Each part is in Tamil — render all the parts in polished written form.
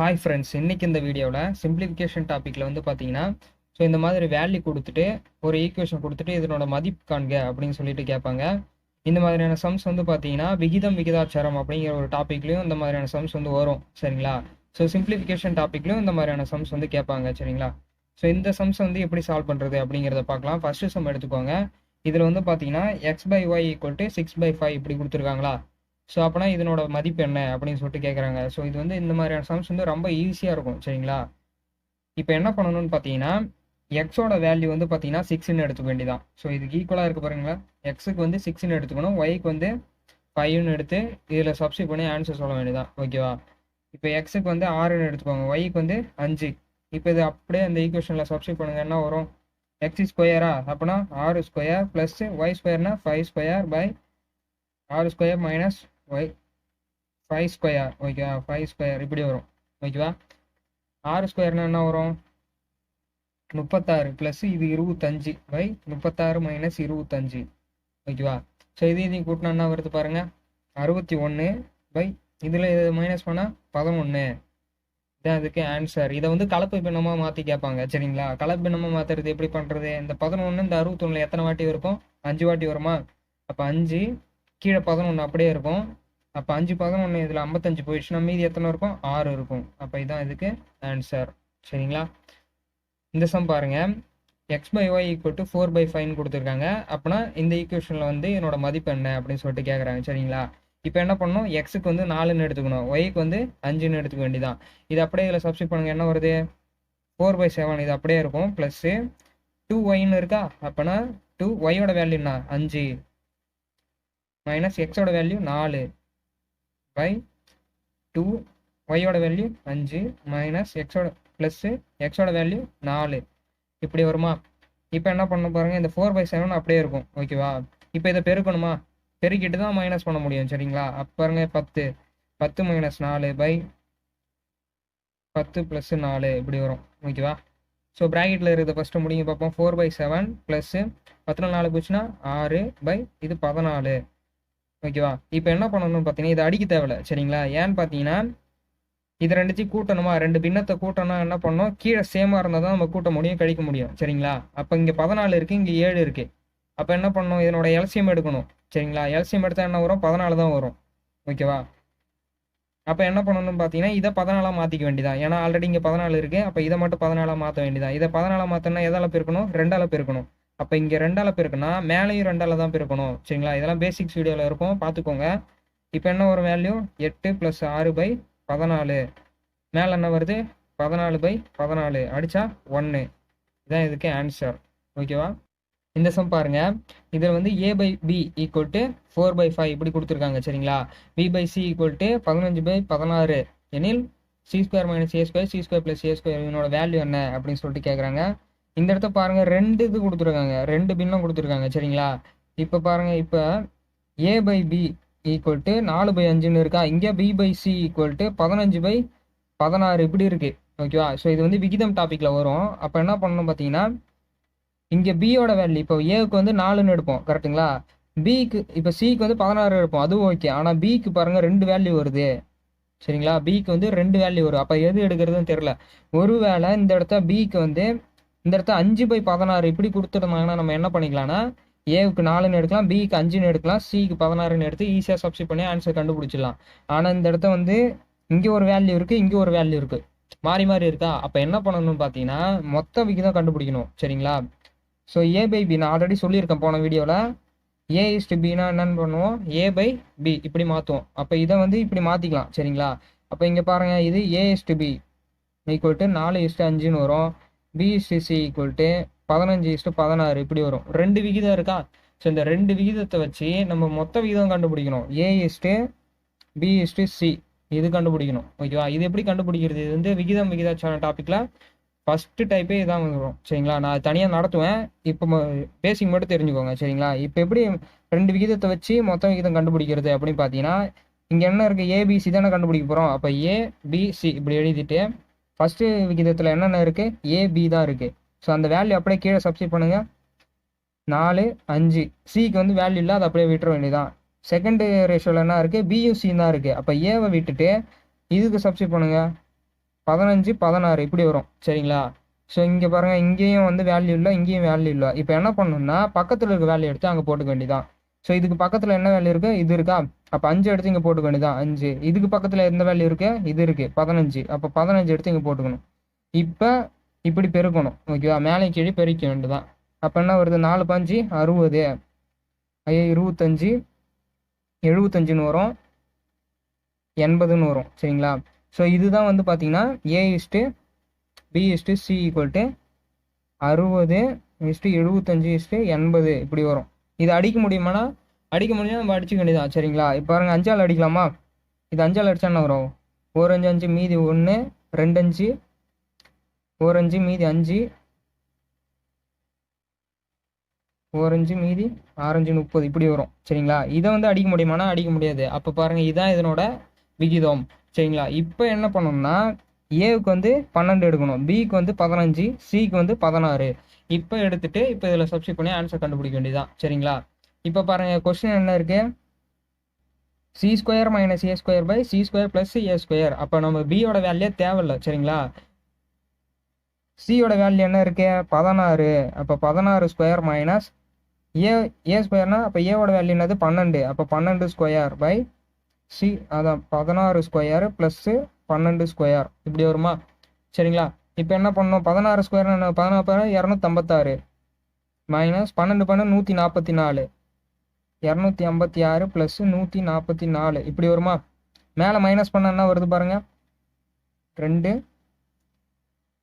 ஹாய் ஃப்ரெண்ட்ஸ், இன்னைக்கு இந்த வீடியோவில் சிம்பிளிஃபிகேஷன் டாப்பிக்கில் வந்து பார்த்தீங்கன்னா இந்த மாதிரி வேல்யூ கொடுத்துட்டு ஒரு ஈக்குவேஷன் கொடுத்துட்டு இதனோட மதிப்பு காண்க அப்படின்னு சொல்லிட்டு கேட்பாங்க. இந்த மாதிரியான சம்ஸ் வந்து பார்த்தீங்கன்னா விகிதம் விகிதாச்சாரம் அப்படிங்கிற ஒரு டாப்பிக்லையும் இந்த மாதிரியான சம்ஸ் வந்து வரும். சரிங்களா? சிம்பிளிஃபிகேஷன் டாப்பிக்லையும் இந்த மாதிரியான சம்ஸ் வந்து கேட்பாங்க. சரிங்களா? இந்த சம்ஸ் வந்து எப்படி சால்வ் பண்ணுறது அப்படிங்கிறத பார்க்கலாம். ஃபர்ஸ்ட் சம் எடுத்துக்கோங்க. இதில் வந்து பார்த்தீங்கன்னா x/y = 6/5 இப்படி கொடுத்துருக்காங்களா? அப்போனா இதனோட மதிப்பு என்ன அப்படின்னு சொல்லிட்டு கேட்குறாங்க. இது வந்து இந்த மாதிரியான சம்ஸ் வந்து ரொம்ப ஈஸியாக இருக்கும். சரிங்களா? இப்போ என்ன பண்ணணும்னு பார்த்தீங்கன்னா எக்ஸோட வேல்யூ வந்து பார்த்தீங்கன்னா 6ன்னு எடுத்துக்க வேண்டியதான். இதுக்கு ஈக்குவலாக இருக்கு பாருங்களா. எக்ஸுக்கு வந்து 6ன்னு எடுத்துக்கணும், ஒய்க்கு வந்து 5ன்னு எடுத்து இதில் சப்ஸ்டிட் பண்ணி ஆன்சர் சொல்ல வேண்டியதான். ஓகேவா? இப்போ எக்ஸுக்கு வந்து 6ன்னு எடுத்துக்கோங்க, ஒய்க்கு வந்து 5. இப்போ இது அப்படியே அந்த ஈக்குவேஷனில் சப்ஸ்டிட் பண்ணுங்க, என்ன வரும்? எக்ஸ் ஸ்கொயரா அப்படின்னா 6² ப்ளஸ் ஒய் ஸ்கொயர்னா 5² / 6² மைனஸ் ஒய் 5². ஓகேவா? 5² இப்படி வரும். ஓகேவா? 6² என்ன வரும்? 36 ப்ளஸ் இது 25/36 மைனஸ் 25. ஓகேவா? இதையும் கூட்டினா என்ன வருது பாருங்க, 61 இதில் இது மைனஸ் பண்ணால் 11. இதான் அதுக்கு ஆன்சர். இதை வந்து கலப்பு பின்னமாக மாற்றி கேட்பாங்க. சரிங்களா? கலப்பு பின்னமாக மாற்றுறது எப்படி பண்ணுறது? இந்த 11 இந்த 61 எத்தனை வாட்டி இருக்கும்? 5 வாட்டி வருமா? அப்போ 5 கீழே 11 அப்படியே இருக்கும். அப்போ 5 11 இதில் 55 போயிடுச்சுன்னா மீதி எத்தனை இருக்கும்? 6 இருக்கும். அப்போ இதுதான் இதுக்கு ஆன்சர். சரிங்களா? இந்த சம் பாருங்க, x/y = 4/5 கொடுத்துருக்காங்க. அப்படின்னா இந்த ஈக்குவேஷனில் வந்து என்னோட மதிப்பு என்ன அப்படின்னு சொல்லிட்டு கேட்குறாங்க. சரிங்களா? இப்போ என்ன பண்ணணும்? எக்ஸுக்கு வந்து 4ன்னு எடுத்துக்கணும், ஒய்க்கு வந்து 5ன்னு எடுத்துக்க வேண்டியதான். இது அப்படியே இதில் சப்ஸ்டிட் பண்ணுங்க, என்ன வருது? 4/7 இது அப்படியே இருக்கும். ப்ளஸ்ஸு 2yன்னு இருக்கா? அப்போனா 2yயோட வேல்யூ என்ன? 5 மைனஸ் எக்ஸோட வேல்யூ 4/2 ஒய்யோட வேல்யூ 5 மைனஸ் எக்ஸோட ப்ளஸ்ஸு எக்ஸோட வேல்யூ 4 இப்படி வருமா? இப்போ என்ன பண்ணணும் பாருங்கள், இந்த 4/7 அப்படியே இருக்கும். ஓகேவா? இப்போ இதை பெருக்கணுமா? பெருக்கிட்டு தான் மைனஸ் பண்ண முடியும். சரிங்களா? அப்போ பாருங்க, 10 மைனஸ் 4/10 ப்ளஸ் 4 இப்படி வரும். ஓகேவா? ப்ராக்கெட்டில் இருக்கிறத ஃபஸ்ட்டு முடிங்க பார்ப்போம். 4/7 ப்ளஸ்ஸு 14 போச்சுன்னா 6 இது 14. ஓகேவா? இப்போ என்ன பண்ணணும்னு பார்த்தீங்கன்னா இதை அடிக்க தேவையில்ல. சரிங்களா? ஏன்னு பார்த்தீங்கன்னா இது ரெண்டுத்தையும் கூட்டணுமா? ரெண்டு பின்னத்தை கூட்டணும். என்ன பண்ணணும்? கீழே சேமாக இருந்தால் தான் நம்ம கூட்ட முடியும், கழிக்க முடியும். சரிங்களா? அப்போ இங்கே 14 இருக்குது, இங்கே 7 இருக்குது. அப்போ என்ன பண்ணணும்? இதனோட எல்சியம் எடுக்கணும். சரிங்களா? எல்சியம் எடுத்தால் என்ன வரும்? 14 தான் வரும். ஓகேவா? அப்போ என்ன பண்ணணும்னு பார்த்தீங்கன்னா இதை 14 மாற்றிக்க வேண்டியதான். ஏன்னா ஆல்ரெடி இங்கே 14 இருக்குது. அப்போ இதை மட்டும் 14 மாற்ற வேண்டியதான். இதை 14 மாற்றினா எதால் பெருக்கணும்? 2ஆல் பெருக்கணும். அப்போ இங்கே 2ஆல் பெருக்குனா மேலேயும் 2ஆல் தான் பெருக்கணும். சரிங்களா? இதெல்லாம் பேசிக்ஸ் வீடியோவில் இருக்கும், பார்த்துக்கோங்க. இப்போ என்ன ஒரு வேல்யூ? 8 + 6/14. மேலே என்ன வருது? 14/14 அடித்தா 1. இதுதான் இதுக்கு ஆன்சர். ஓகேவா? இந்த சம் பாருங்க, இதில் வந்து a/b = 4/5 இப்படி கொடுத்துருக்காங்க. சரிங்களா? b/c = 15/16 எனில் c² - a² c² + a² இதனோட வேல்யூ என்ன அப்படின்னு சொல்லிட்டு கேட்குறாங்க. இந்த இடத்த பாருங்க, 2 இது கொடுத்துருக்காங்க, 2 பின்னம் கொடுத்துருக்காங்க. சரிங்களா? இப்போ பாருங்க, இப்போ a/b = 4/5ன்னு இருக்கா? இங்கே b/c = 15/16 இப்படி இருக்கு. ஓகேவா? இது வந்து விகிதம் டாப்பிக்கில் வரும். அப்போ என்ன பண்ணணும் பார்த்தீங்கன்னா இங்கே பியோட வேல்யூ, இப்போ ஏவுக்கு வந்து 4ன்னு எடுப்போம், கரெக்டுங்களா? பிக்கு இப்போ சிக்கு வந்து 16 எடுப்போம், அதுவும் ஓகே. ஆனால் பிக்கு பாருங்க 2 வேல்யூ வருது. சரிங்களா? பிக்கு வந்து 2 வேல்யூ வரும். அப்போ எது எடுக்கிறதுன்னு தெரில. ஒருவேளை இந்த இடத்த பிக்கு வந்து இந்த இடத்த 5/16 இப்படி கொடுத்துருந்தாங்கன்னா நம்ம என்ன பண்ணிக்கலாம்னா ஏவுக்கு 4ன்னு எடுக்கலாம், பிக்கு 5ன்னு எடுக்கலாம், சிக்கு 16ன்னு எடுத்து ஈஸியாக சப்ஸ்டிட் பண்ணி ஆன்சர் கண்டுபிடிச்சிடலாம். ஆனால் இந்த இடத்த வந்து இங்கே ஒரு வேல்யூ இருக்குது, இங்கே ஒரு வேல்யூ இருக்குது, மாறி மாறி இருக்கா? அப்போ என்ன பண்ணணும்னு பார்த்தீங்கன்னா மொத்த விகிதம் கண்டுபிடிக்கணும். சரிங்களா? a/b நான் ஆல்ரெடி சொல்லியிருக்கேன் போன வீடியோவில். a/bனா என்னன்னு பண்ணுவோம்? a/b இப்படி மாற்றுவோம். அப்போ இதை வந்து இப்படி மாற்றிக்கலாம். சரிங்களா? அப்போ இங்கே பாருங்கள், இது a/b = 4:5ன்னு வரும். b/c = 15:16 இப்படி வரும். 2 விகிதம் இருக்கா? இந்த 2 விகிதத்தை வச்சு நம்ம மொத்த விகிதம் கண்டுபிடிக்கணும். a/b/c இது கண்டுபிடிக்கணும். ஓகேவா? இது எப்படி கண்டுபிடிக்கிறது? இது வந்து விகிதம் விகிதாச்சாரம் டாப்பிக்கில் ஃபஸ்ட்டு டைப்பே இதான் வந்துடும். சரிங்களா? நான் தனியாக நடத்துவேன், இப்போ பேசிக் மட்டும் தெரிஞ்சுக்கோங்க. சரிங்களா? இப்போ எப்படி 2 விகிதத்தை வச்சு மொத்த விகிதம் கண்டுபிடிக்கிறது அப்படின்னு பார்த்தீங்கன்னா இங்கே என்ன இருக்குது? ஏபிசி தானே கண்டுபிடிக்க போகிறோம். அப்போ ஏபிசி இப்படி எழுதிட்டு ஃபஸ்ட்டு விகிதத்தில் என்னென்ன இருக்குது? ஏபி தான் இருக்குது. அந்த வேல்யூ அப்படியே கீழே சப்ஸ்டிட் பண்ணுங்கள். 4 5 சிக்கு வந்து வேல்யூ இல்லை, அதை அப்படியே விட்டுற வேண்டியதான். செகண்ட் ரேஷியோவில் என்ன இருக்குது? பியும் சி தான் இருக்குது. அப்போ ஏவை விட்டுட்டு இதுக்கு சப்ஸ்டிட் பண்ணுங்கள். 15 16 இப்படி வரும் சரிங்களா. ஸோ இங்கே பாருங்கள், இங்கேயும் வந்து வேல்யூ இல்லை, இங்கேயும் வேல்யூ இல்லை. இப்போ என்ன பண்ணணும்னா பக்கத்தில் இருக்க வேல்யூ எடுத்து அங்கே போட்டுக்க வேண்டியதான். ஸோ இதுக்கு பக்கத்தில் என்ன வேல்யூ இருக்குது, இது இருக்கா, அப்போ 5 எடுத்து இங்கே போட்டுக்க வேண்டியதான் 5. இதுக்கு பக்கத்தில் எந்த வேல்யூ இருக்குது, இது இருக்குது 15, அப்போ 15 எடுத்து இங்கே போட்டுக்கணும். இப்போ இப்படி பெருக்கணும் ஓகேவா, மேலே கீழே பெருக்க வேண்டியதான். அப்போ என்ன வருது, 4 5 60, 25 75ன்னு வரும், 80ன்னு வரும் சரிங்களா. ஸோ இதுதான் வந்து பார்த்தீங்கன்னா A/B/C ஈக்குவல் டு 60:75:80 இப்படி வரும். இது அடிக்க முடியுமானா அடிக்க முடியும், நம்ம அடிச்சுக்க வேண்டியதான் சரிங்களா. இப்போ பாருங்க 5ஆல் அடிக்கலாமா, இது 5ஆல் அடிச்சா என்ன வரும், 1 5 5 மீதி 1, 2 5 1 5 மீதி 5, 1 5 மீதி 6 5 30 இப்படி வரும் சரிங்களா. இதை வந்து அடிக்க முடியுமானா அடிக்க முடியாது. அப்போ பாருங்க இதுதான் இதனோட விகிதம் சரிங்களா. இப்போ என்ன பண்ணணும்னா ஏவுக்கு வந்து 12 எடுக்கணும், பிக்கு வந்து 15, சிக்கு வந்து 16. இப்போ எடுத்துட்டு இப்போ இதில் சப்ஸ்டிட் பண்ணி ஆன்சர் கண்டுபிடிக்க வேண்டியதான் சரிங்களா. இப்போ பாருங்க கொஸ்டின் என்ன இருக்கு, C² - A² C² + A². அப்போ நம்ம பியோட வேல்யூ தேவையில்லை சரிங்களா. சியோட வேல்யூ என்ன இருக்கு 16, அப்போ 16² A²னா அப்போ ஏவோட வேல்யூ என்னது 12, அப்போ 12² சி அதான் 16² + 12² இப்படி வருமா சரிங்களா. இப்போ என்ன பண்ணணும், 16² 16 256 மைனஸ் 12 144, 256 + 144 இப்படி வருமா. மேலே மைனஸ் பண்ண என்ன வருது பாருங்க, 2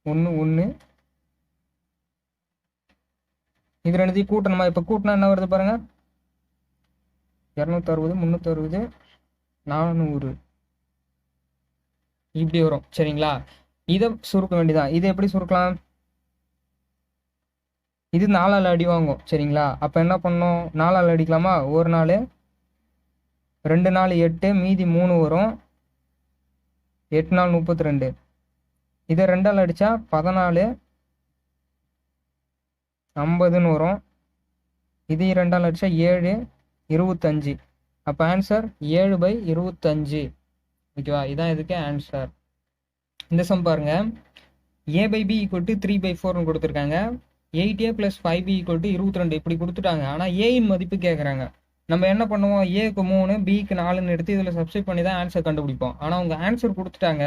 1 1. இது ரெண்டுத்தையும் கூட்டணுமா, இப்போ கூட்டினா என்ன வருது பாருங்க, 260 360 400 இப்படி வரும் சரிங்களா. இதை சுருக்க வேண்டியதான். இதை எப்படி சுருக்கலாம், இது 4ஆல் அடி வாங்கும் சரிங்களா. அப்போ என்ன பண்ணணும், 4ஆல் அடிக்கலாமா, 1 4 2 4 8 மீதி 3 வரும், 8 4 32. இதை 2ஆல் அடித்தா 14 50ன்னு வரும். இதையும் 2ஆல் அடித்தா 7 25. அப்போ ஆன்சர் 7/25 ஓகேவா. இதான் இதுக்கு ஆன்சர். இந்த சம் பாருங்க, A/B = 3/4ன்னு கொடுத்துருக்காங்க, 8A + 5B = 22 இப்படி கொடுத்துட்டாங்க. ஆனால் ஏயின் மதிப்பு கேட்குறாங்க. நம்ம என்ன பண்ணுவோம், ஏக்கு 3 பிக்கு 4ன்னு எடுத்து இதில் சப்ஸ்டிட் பண்ணி தான் ஆன்சர் கண்டுபிடிப்போம். ஆனால் அவங்க ஆன்சர் கொடுத்துட்டாங்க.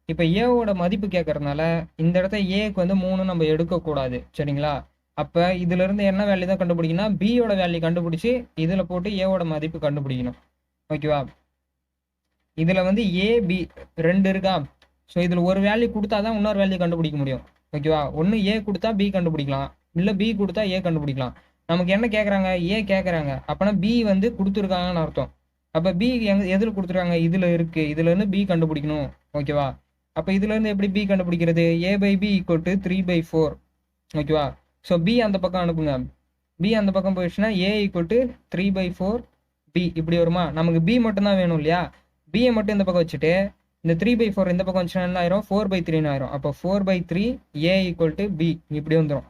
இப்போ ஏவோட மதிப்பு கேட்கறதுனால இந்த இடத்த ஏக்கு வந்து 3 நம்ம எடுக்கக்கூடாது சரிங்களா. அப்போ இதுலேருந்து என்ன வேல்யூ தான் கண்டுபிடிக்கணும், பியோட வேல்யூ கண்டுபிடிச்சி இதில் போட்டு ஏவோட மதிப்பு கண்டுபிடிக்கணும் ஓகேவா. இதில் வந்து ஏபி 2 இருக்கா. ஸோ இதில் ஒரு வேல்யூ கொடுத்தா தான் இன்னொரு வேல்யூ கண்டுபிடிக்க முடியும் ஓகேவா. ஒன்று ஏ கொடுத்தா பி கண்டுபிடிக்கலாம், இல்லை பி கொடுத்தா ஏ கண்டுபிடிக்கலாம். நமக்கு என்ன கேட்குறாங்க, ஏ கேட்குறாங்க, அப்போனா பி வந்து கொடுத்துருக்காங்கன்னு அர்த்தம். அப்போ பி எதில் கொடுத்துருக்காங்க, இதில் இருக்குது, இதுலேருந்து பி கண்டுபிடிக்கணும் ஓகேவா. அப்போ இதுலேருந்து எப்படி பி கண்டுபிடிக்கிறது, A/B = 3/4 ஓகேவா. ஸோ பி அந்த பக்கம் அனுப்புங்க, பி அந்த பக்கம் போயிடுச்சுன்னா A = 3/4 பி இப்படி வருமா. நமக்கு பி மட்டும்தான் வேணும் இல்லையா, பியை மட்டும் இந்த பக்கம் வச்சுட்டு இந்த 3/4 இந்த பக்கம் வந்துச்சுன்னா என்ன ஆயிரும், 4/3 ஆயிரும். அப்போ 4/3 A = B இப்படி வந்துடும்.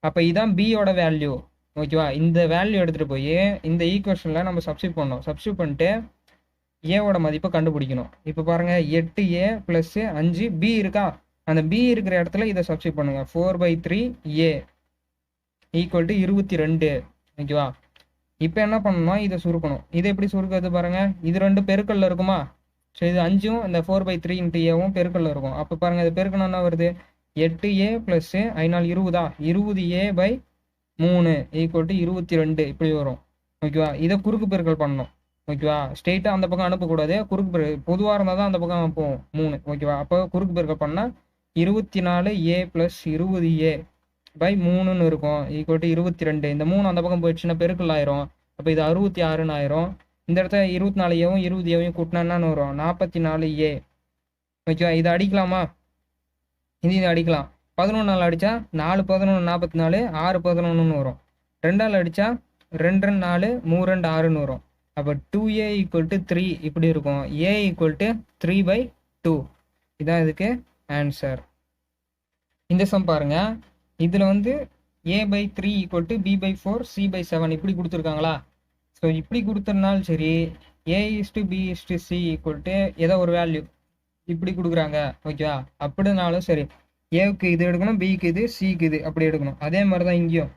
அப்போ இதுதான் பியோட வேல்யூ ஓகேவா. இந்த வேல்யூ எடுத்துகிட்டு போய் இந்த ஈக்குவேஷனில் நம்ம சப்ஸ்டிட் பண்ணோம். சப்ஸ்டிட் பண்ணிட்டு ஏவோட மதிப்பை கண்டுபிடிக்கணும். இப்போ பாருங்க 8A + 5 B இருக்கா, அந்த B இருக்கிற இடத்துல இதை சப்ஸ்டிட் பண்ணுங்க. 4/3 A = 22 ஓகேவா. இப்போ என்ன பண்ணணும்னா இதை சுருக்கணும். இதை எப்படி சுருக்கிறது பாருங்க, இது 2 பெருக்கல்ல இருக்குமா. ஸோ இது 5ம் இந்த 4/3 × ஏவும் பெருக்கல்ல இருக்கும். அப்போ பாருங்க இது பெருக்கணும் என்ன வருது, 8A + 5 20 20A/3 = 22 இப்படி வரும் ஓகேவா. இதை குறுக்கு பெருக்கல் பண்ணணும் ஓகேவா. ஸ்ட்ரெயிட்டாக அந்த பக்கம் அனுப்பக்கூடாது, குறுக்கு பெருக்கல் பொதுவாக இருந்தால் தான் அந்த பக்கம் அனுப்புவோம் 3 ஓகேவா. அப்போ குறுக்கு பெருக்கல் பண்ணால் 24A + 20A/3ன்னு இருக்கும் = 22. இந்த 3 அந்த பக்கம் போயிடுச்சுன்னா பெருக்கல் ஆயிரும். அப்போ இது 66ன்னு ஆயிரும். இந்த இடத்துல 24ஏவும் 20ஏவும் கூட்டினா என்னன்னு வரும், 44A ஓகேவா. இதை அடிக்கலாமா, இது அடிக்கலாம். 11ஆல் அடித்தா 4 11 44, 6 11ன்னு வரும். 2ஆல் அடித்தா 2 2 4 3 2 6ன்னு வரும். அப்போ 2A = 3 இப்படி இருக்கும். A = 3/2 இதான் இதுக்கு ஆன்சர். இந்த சம் பாருங்க, இதில் வந்து A/3 = B/4 C/7 இப்படி கொடுத்துருக்காங்களா. ஸோ இப்படி கொடுத்ததுனாலும் சரி, A/B/C = ஏதோ ஒரு வேல்யூ இப்படி கொடுக்குறாங்க ஓகேவா. அப்படினாலும் சரி ஏவுக்கு இது எடுக்கணும், பிக்கு இது, சிக்கு இது அப்படி எடுக்கணும். அதே மாதிரி தான் இங்கேயும்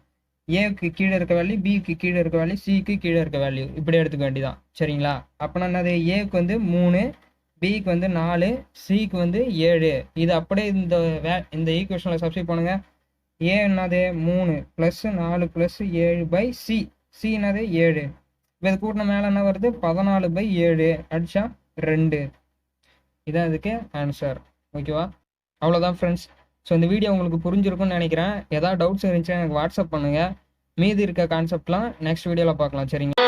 ஏவுக்கு கீழே இருக்க வேல்யூ, பிக்கு கீழே இருக்க வேல்யூ, சிக்கு கீழே இருக்க வேல்யூ இப்படி எடுத்துக்க வேண்டியதான் சரிங்களா. அப்படின்னா என்னது, ஏவுக்கு வந்து 3, பிக்கு வந்து 4, சிக்கு வந்து 7. இது அப்படியே இந்த ஈக்குவேஷனில் சப்ஸ்டிட் பண்ணுங்க. ஏ என்னது 3 + 4 + 7 சி, சி என்னது 7. இப்போ இது கூட்டின மேலே என்ன வருது 14/7 அடிச்சா 2. இதான் இதுக்கு ஆன்சர் ஓகேவா. அவ்வளோதான் ஃப்ரெண்ட்ஸ். ஸோ இந்த வீடியோ உங்களுக்கு புரிஞ்சிருக்கும்னு நினைக்கிறேன். ஏதாவது டவுட்ஸ் இருந்துச்சுன்னா எனக்கு வாட்ஸ்அப் பண்ணுங்கள். மீதி இருக்க கான்செப்ட்லாம் நெக்ஸ்ட் வீடியோவில் பார்க்கலாம் சரிங்களா.